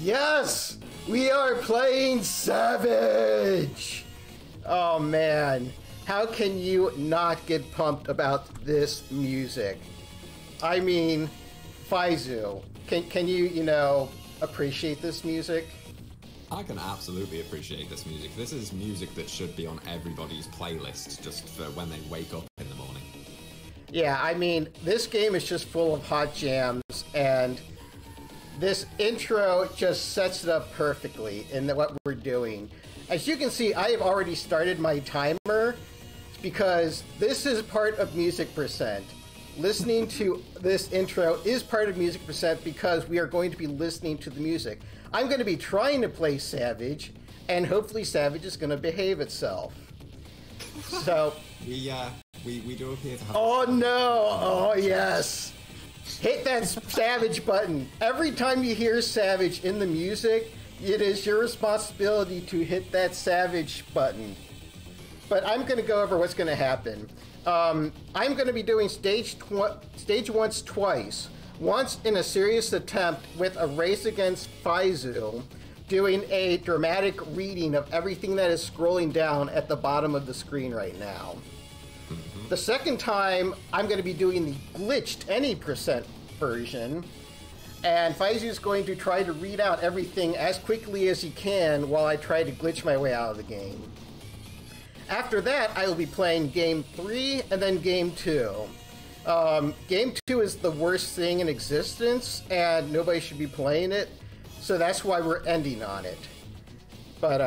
Yes! We are playing Savage! Oh man, how can you not get pumped about this music? I mean, Faizu, can you, appreciate this music? I can absolutely appreciate this music. This is music that should be on everybody's playlist just for when they wake up in the morning. Yeah, I mean, this game is just full of hot jams, and this intro just sets it up perfectly in what we're doing. As you can see, I have already started my timer because this is part of Music Percent. Listening to this intro is part of Music Percent because we are going to be listening to the music. I'm going to be trying to play Savage, and hopefully Savage is going to behave itself. So... We do appear to have... Oh no! Oh yes! Hit that Savage button. Every time you hear Savage in the music, it is your responsibility to hit that Savage button. But I'm going to go over what's going to happen. I'm going to be doing stage once twice. Once in a serious attempt with a race against Faizu, doing a dramatic reading of everything that is scrolling down at the bottom of the screen right now. The second time, I'm going to be doing the glitched any percent version, and Faizu is going to try to read out everything as quickly as he can while I try to glitch my way out of the game. After that, I will be playing Game 3 and then Game 2. Game 2 is the worst thing in existence, and nobody should be playing it, so that's why we're ending on it. But,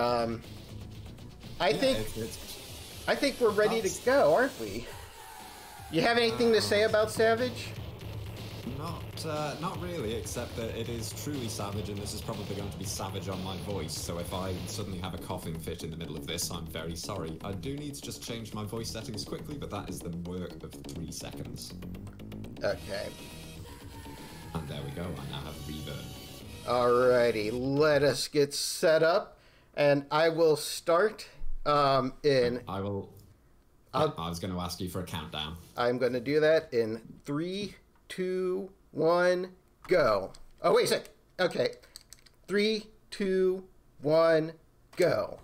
I think we're ready to go, aren't we? You have anything to say about Savage? Not really, except that it is truly savage, and this is probably going to be savage on my voice, so if I suddenly have a coughing fit in the middle of this, I'm very sorry. I do need to just change my voice settings quickly, but that is the work of 3 seconds. Okay. And there we go, I now have reverb. Alrighty, let us get set up, and I will start I was going to ask you for a countdown. I'm going to do that in 3, 2, 1, go. Oh, wait a sec. Okay. 3, 2, 1, go.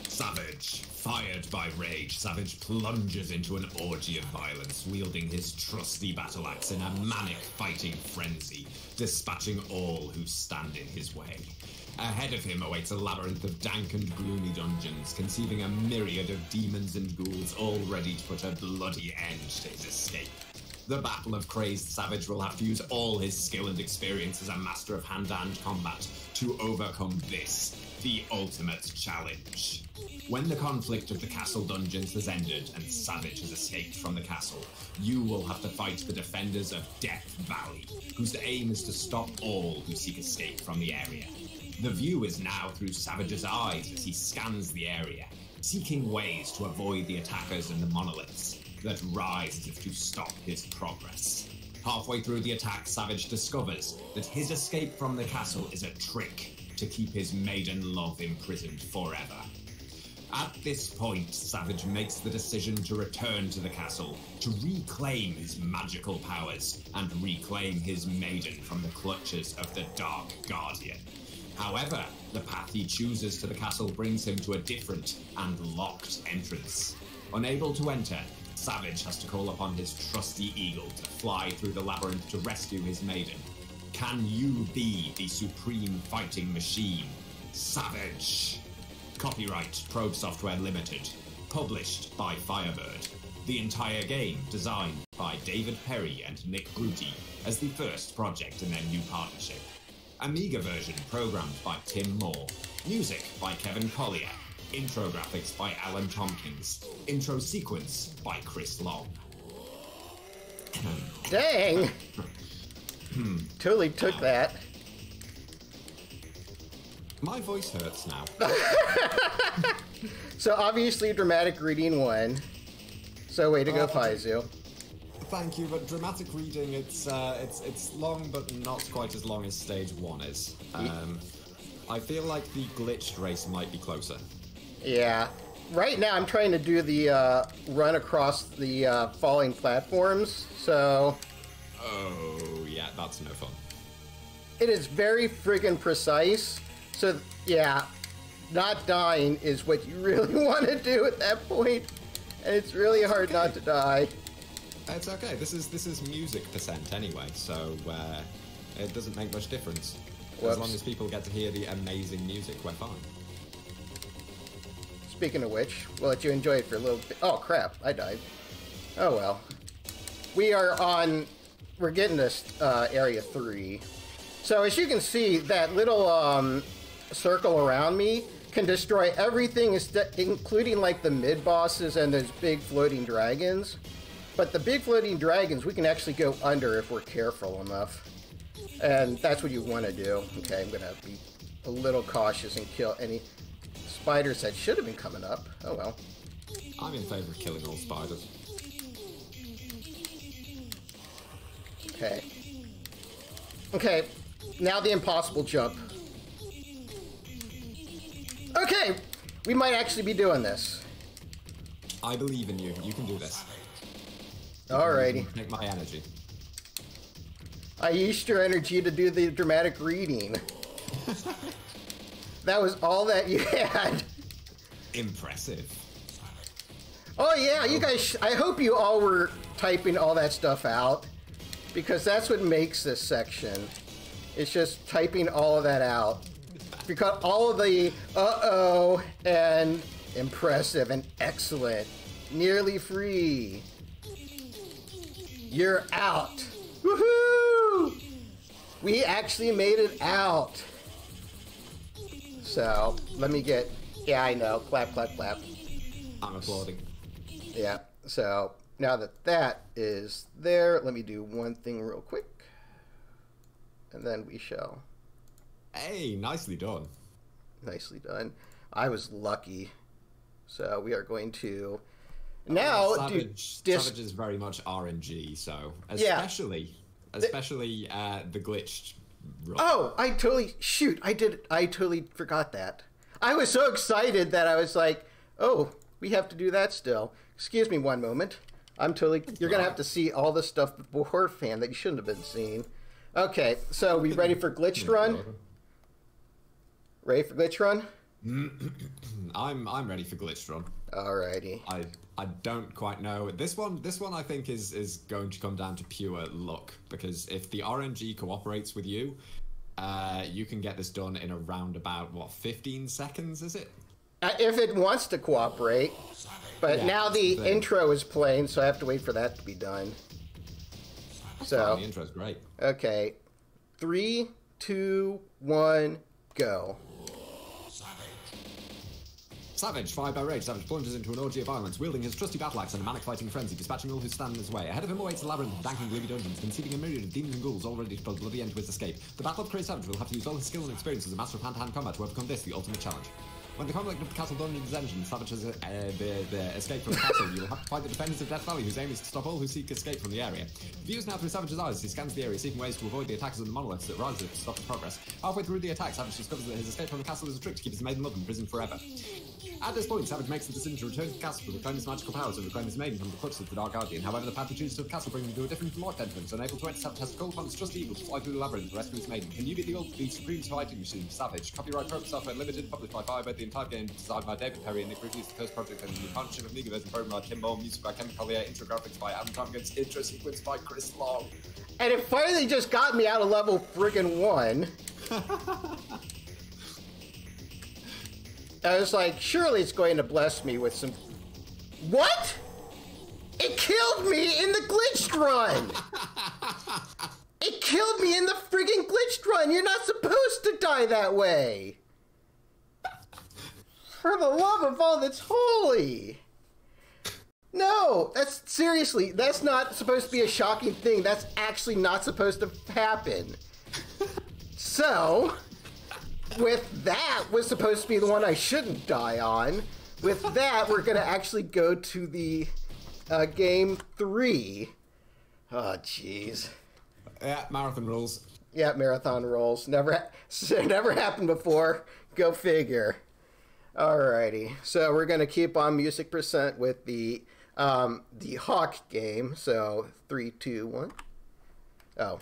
Savage. Fired by rage, Savage plunges into an orgy of violence, wielding his trusty battle axe in a manic fighting frenzy, dispatching all who stand in his way. Ahead of him awaits a labyrinth of dank and gloomy dungeons, conceiving a myriad of demons and ghouls all ready to put a bloody end to his escape. The battle of crazed Savage will have to use all his skill and experience as a master of hand-to-hand combat to overcome this, the ultimate challenge. When the conflict of the castle dungeons has ended and Savage has escaped from the castle, you will have to fight the defenders of Death Valley, whose aim is to stop all who seek escape from the area. The view is now through Savage's eyes as he scans the area, seeking ways to avoid the attackers and the monoliths that rise as if to stop his progress. Halfway through the attack, Savage discovers that his escape from the castle is a trick to keep his maiden love imprisoned forever. At this point, Savage makes the decision to return to the castle, to reclaim his magical powers, and reclaim his maiden from the clutches of the Dark Guardian. However, the path he chooses to the castle brings him to a different and locked entrance. Unable to enter, Savage has to call upon his trusty eagle to fly through the labyrinth to rescue his maiden. Can you be the supreme fighting machine, Savage? Copyright Probe Software Limited. Published by Firebird. The entire game designed by David Perry and Nick Grutti as the first project in their new partnership. Amiga version programmed by Tim Moore. Music by Kevin Collier. Intro graphics by Alan Tompkins. Intro sequence by Chris Long. Dang! Totally took that. My voice hurts now. So obviously dramatic reading won. So way to go, Faizu. Thank you, but dramatic reading, it's long, but not quite as long as stage 1 is. I feel like the glitched race might be closer. Yeah. Right now I'm trying to do the run across the falling platforms, so... Oh, yeah, that's no fun. It is very friggin' precise. So, yeah, not dying is what you really want to do at that point. And it's really hard not to die. It's okay. This is music percent anyway, so it doesn't make much difference. Whoops. As long as people get to hear the amazing music, we're fine. Speaking of which, we'll let you enjoy it for a little bit. Oh, crap. I died. Oh, well. We're getting this area 3. So, as you can see, that little circle around me can destroy everything, including, like, the mid-bosses and those big floating dragons. But the big floating dragons, we can actually go under if we're careful enough. And that's what you want to do. Okay, I'm going to be a little cautious and kill any spiders that should have been coming up. Oh, well. I'm in favor of killing all spiders. Okay. Okay, now the impossible jump. Okay, we might actually be doing this. I believe in you. You can do this. Alrighty. Take my energy. I used your energy to do the dramatic reading. That was all that you had. Impressive. Oh yeah, you guys, I hope you all were typing all that stuff out, because that's what makes this section. It's just typing all of that out. Because all of the uh-oh and impressive and excellent, nearly free. You're out. Woohoo! We actually made it out. So, let me get, yeah, I know, clap, clap, clap. I'm applauding. Yeah, so now that that is there, let me do one thing real quick. And then we shall. Hey, nicely done. Nicely done. I was lucky. So we are going to now Savage is very much RNG, so especially the glitched run. Oh, I totally forgot that. I was so excited that I was like, oh, we have to do that still. Excuse me one moment. You're gonna have to see all the stuff before, fan, that you shouldn't have been seeing. Okay, so we ready for glitched run? Ready for glitch run? I'm ready for glitched run. Alrighty. I don't quite know. This one I think is going to come down to pure luck, because if the RNG cooperates with you, you can get this done in around about, what, 15 seconds, is it? If it wants to cooperate. But yeah, now the intro is playing, so I have to wait for that to be done. So the intro's great. Okay. 3, 2, 1, go. Savage, fired by rage, Savage plunges into an orgy of violence, wielding his trusty battle axe in a manic fighting frenzy, dispatching all who stand in his way. Ahead of him awaits a labyrinth of dank and gloomy dungeons, conceiving a myriad of demons and ghouls, all ready to put a bloody end to his escape. The battle of Crazy Savage will have to use all his skill and experience as a master of hand-to-hand combat to overcome this, the ultimate challenge. When the conflict of the castle dungeons engine, Savage has the escape from the castle, you will have to fight the defenders of Death Valley, whose aim is to stop all who seek escape from the area. Views now through Savage's eyes, he scans the area, seeking ways to avoid the attacks of the monoliths that rise to stop his progress. Halfway through the attack, Savage discovers that his escape from the castle is a trick to keep his maiden love in prison forever. At this point, Savage makes the decision to return to the castle to reclaim his magical powers and reclaim his maiden from the clutches of the Dark Guardian. However, the path he chooses to the castle brings him to a different life entrance. Unable to enter, Savage has to call upon his trusty eagle to fly through the labyrinth to rescue his maiden. Can you be the supreme fighting machine, Savage? Copyright Probe Software Limited, published by Firebird, the entire game designed by David Perry and Nick Reviews, the Coast Project, and the partnership of Amiga version programmed by Tim Ball, music by Ken Collier, intro graphics by Adam Tompkins, intro sequence by Chris Long. And it finally just got me out of level friggin' 1. I was like, surely it's going to bless me with some... What? It killed me in the glitched run! It killed me in the friggin' glitched run! You're not supposed to die that way! For the love of all that's holy! No, seriously, that's not supposed to be a shocking thing. That's actually not supposed to happen. So... with that was supposed to be the one I shouldn't die on. With that, we're going to actually go to the game 3. Oh, jeez. Yeah, marathon rules. Yeah, marathon rules. Never happened before. Go figure. Alrighty. So we're going to keep on music percent with the Hawk game. So 3, 2, 1. Oh,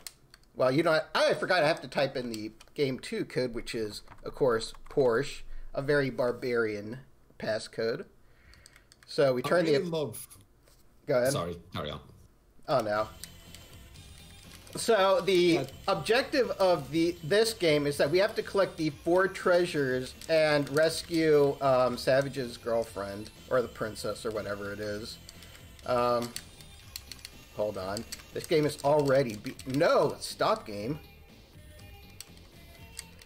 Well, you know, I forgot I have to type in the game 2 code, which is, of course, Porsche, a very barbarian passcode. So we turn Go ahead. Sorry, carry on. Oh, no. So the objective of this game is that we have to collect the 4 treasures and rescue Savage's girlfriend, or the princess, or whatever it is. Hold on. This game is already... No! Stop game.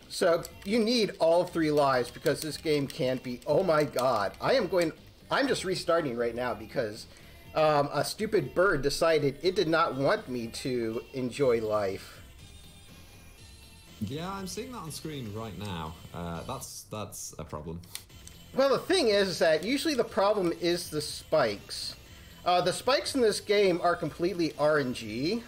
So you need all 3 lives because this game can't be... Oh my god. I'm just restarting right now because a stupid bird decided it did not want me to enjoy life. Yeah, I'm seeing that on screen right now. That's a problem. Well, the thing is that usually the problem is the spikes. The spikes in this game are completely RNG,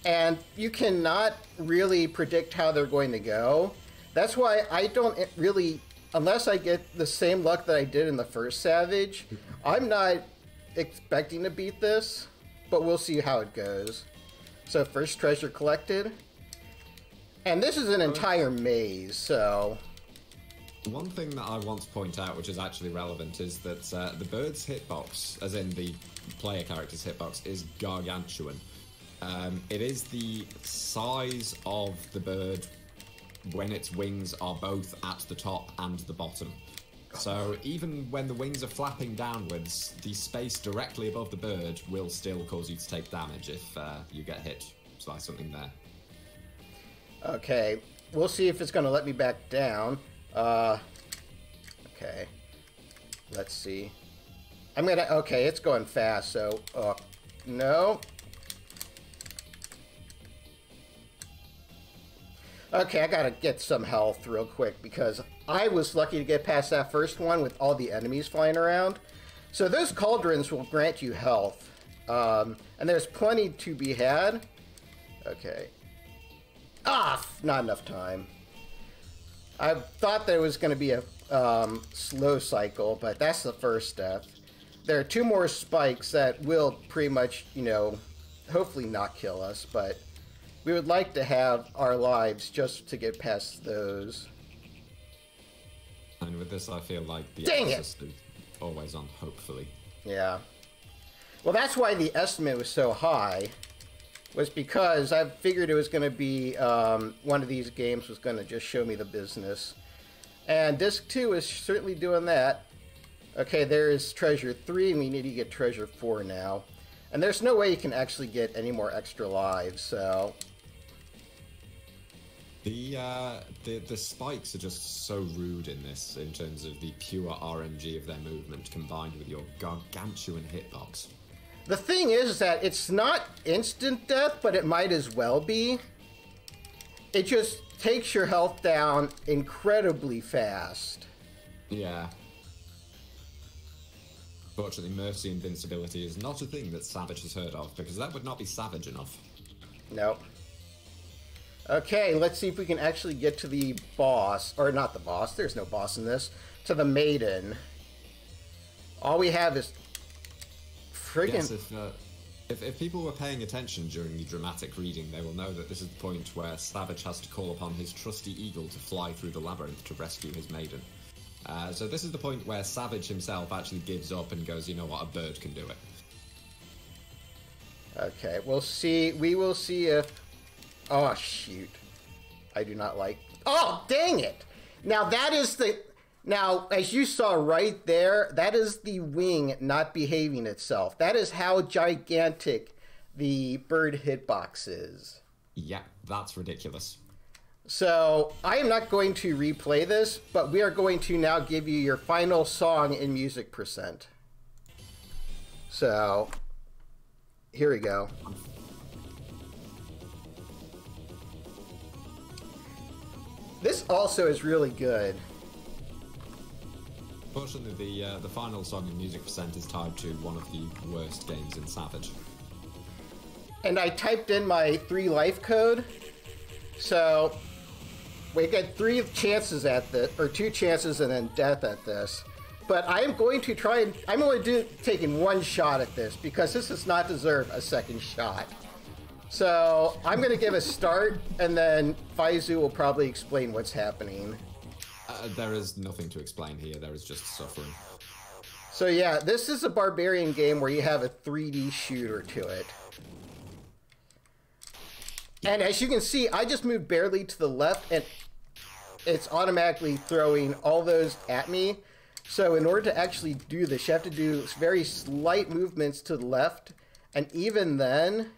and you cannot really predict how they're going to go. That's why I don't really, unless I get the same luck that I did in the first Savage, I'm not expecting to beat this, but we'll see how it goes. So first treasure collected. And this is an entire maze, so... One thing that I want to point out, which is actually relevant, is that the bird's hitbox, as in the player character's hitbox, is gargantuan. It is the size of the bird when its wings are both at the top and the bottom. So even when the wings are flapping downwards, the space directly above the bird will still cause you to take damage if you get hit by something there. Okay, we'll see if it's going to let me back down. Okay. Let's see. Okay, it's going fast, so, no. Okay, I gotta get some health real quick because I was lucky to get past that first one with all the enemies flying around. So those cauldrons will grant you health. And there's plenty to be had. Okay. Not enough time. I thought there was going to be a slow cycle, but that's the first step. There are 2 more spikes that will pretty much, you know, hopefully not kill us, but we would like to have our lives just to get past those. And with this, I feel like the emphasis is always on, hopefully. Yeah. Well, that's why the estimate was so high, was because I figured it was going to be one of these games was going to just show me the business. And Disc 2 is certainly doing that. Okay, there is Treasure 3, and we need to get Treasure 4 now. And there's no way you can actually get any more extra lives, so... The spikes are just so rude in this, in terms of the pure RNG of their movement combined with your gargantuan hitbox. The thing is that it's not instant death, but it might as well be. It just takes your health down incredibly fast. Yeah. Fortunately, Mercy Invincibility is not a thing that Savage has heard of, because that would not be savage enough. Nope. Okay, let's see if we can actually get to the boss. Or not the boss, there's no boss in this. To the maiden. All we have is... friggin'... Yes, if people were paying attention during the dramatic reading, they will know that this is the point where Savage has to call upon his trusty eagle to fly through the labyrinth to rescue his maiden. So this is the point where Savage himself actually gives up and goes, you know what, a bird can do it. Okay, we'll see. We will see if... Oh, shoot. I do not like... Oh, dang it! Now, that is the... Now, as you saw right there, that is the wing not behaving itself. That is how gigantic the bird hitbox is. Yeah, that's ridiculous. So, I am not going to replay this, but we are going to now give you your final song in music percent. So, here we go. This also is really good. Fortunately, the final song in music percent is tied to one of the worst games in Savage. And I typed in my 3 life code, so we get 3 chances at this, or 2 chances and then death at this. But I am going to try and, I'm only taking 1 shot at this, because this does not deserve a second shot. So I'm going to give a start, and then Faizu will probably explain what's happening. There is nothing to explain here. There is just suffering. So yeah, this is a barbarian game where you have a 3D shooter to it. And as you can see, I just moved barely to the left, and it's automatically throwing all those at me. So in order to actually do this, you have to do very slight movements to the left, and even then,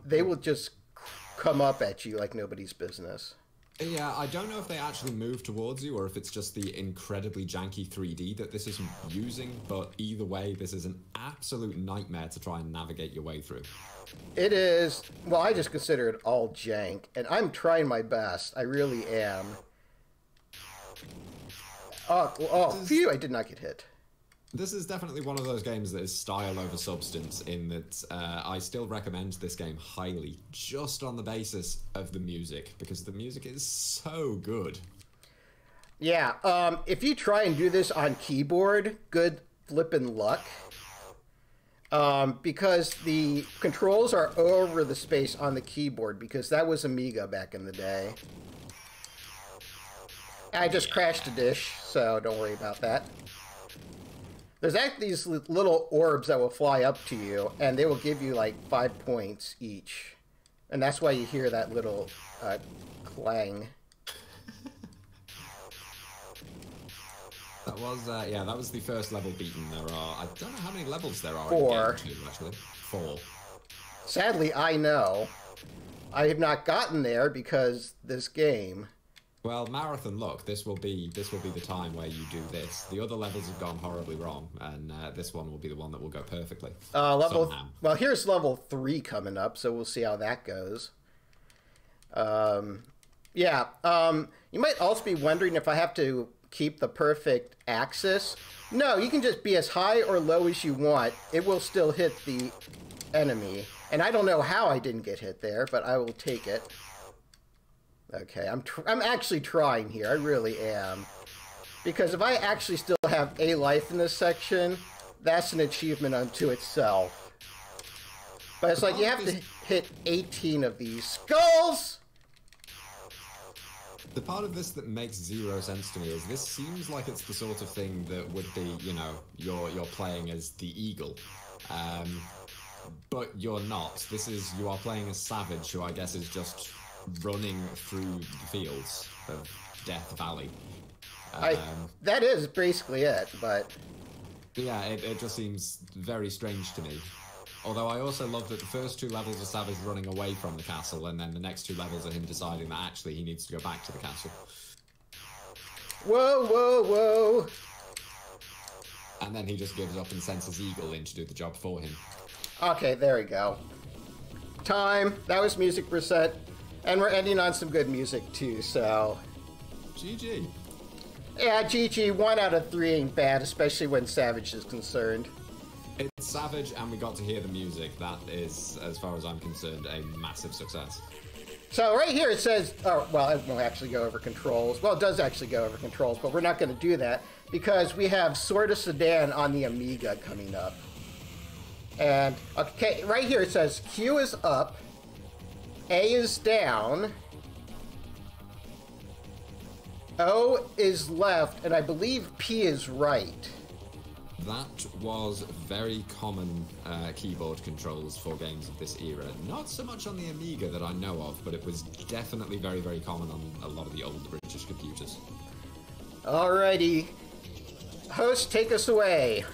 they will just come up at you like nobody's business. Yeah, I don't know if they actually move towards you or if it's just the incredibly janky 3D that this isn't using, but either way, this is an absolute nightmare to try and navigate your way through. It is, well, I just consider it all jank, and I'm trying my best. I really am. Oh, phew, I did not get hit. This is definitely one of those games that is style over substance, in that I still recommend this game highly, just on the basis of the music, because the music is so good. Yeah, if you try and do this on keyboard, good flippin' luck. Because the controls are over the space on the keyboard, because that was Amiga back in the day. I just crashed a dish, so don't worry about that. There's actually these little orbs that will fly up to you, and they will give you like 5 points each. And that's why you hear that little clang. That was, yeah, that was the first level beaten. There are, I don't know how many levels there are 4. in game 2, actually. 4. Sadly, I know. I have not gotten there because this game. Well, Marathon, look, this will be the time where you do this. The other levels have gone horribly wrong, and this one will be the one that will go perfectly. Somehow. Well, here's level 3 coming up, so we'll see how that goes. Yeah, you might also be wondering if I have to keep the perfect axis. No, you can just be as high or low as you want. It will still hit the enemy. And I don't know how I didn't get hit there, but I will take it. Okay, I'm actually trying here. I really am. Because if I actually still have a life in this section, that's an achievement unto itself. But it's like you have to hit 18 of these skulls! The part of this that makes zero sense to me is this seems like it's the sort of thing that would be, you know, you're playing as the eagle. But you're not. You are playing as Savage, who I guess is just running through the fields of Death Valley. That is basically it, but... Yeah, it just seems very strange to me. Although I also love that the first 2 levels are Savage running away from the castle, and then the next 2 levels are him deciding that actually he needs to go back to the castle. Whoa, whoa, whoa! And then he just gives up and sends his eagle in to do the job for him. Okay, there we go. Time. That was music percent. And we're ending on some good music, too, so... GG. Yeah, GG. 1 out of 3 ain't bad, especially when Savage is concerned. It's Savage, and we got to hear the music. That is, as far as I'm concerned, a massive success. So right here it says... Oh, well, it won't actually go over controls. Well, it does actually go over controls, but we're not going to do that because we have Sword of Sedan on the Amiga coming up. And, okay, right here it says Q is up, A is down, O is left, and I believe P is right. That was very common keyboard controls for games of this era. Not so much on the Amiga that I know of, but it was definitely very, very common on a lot of the old British computers. Alrighty. Host, take us away.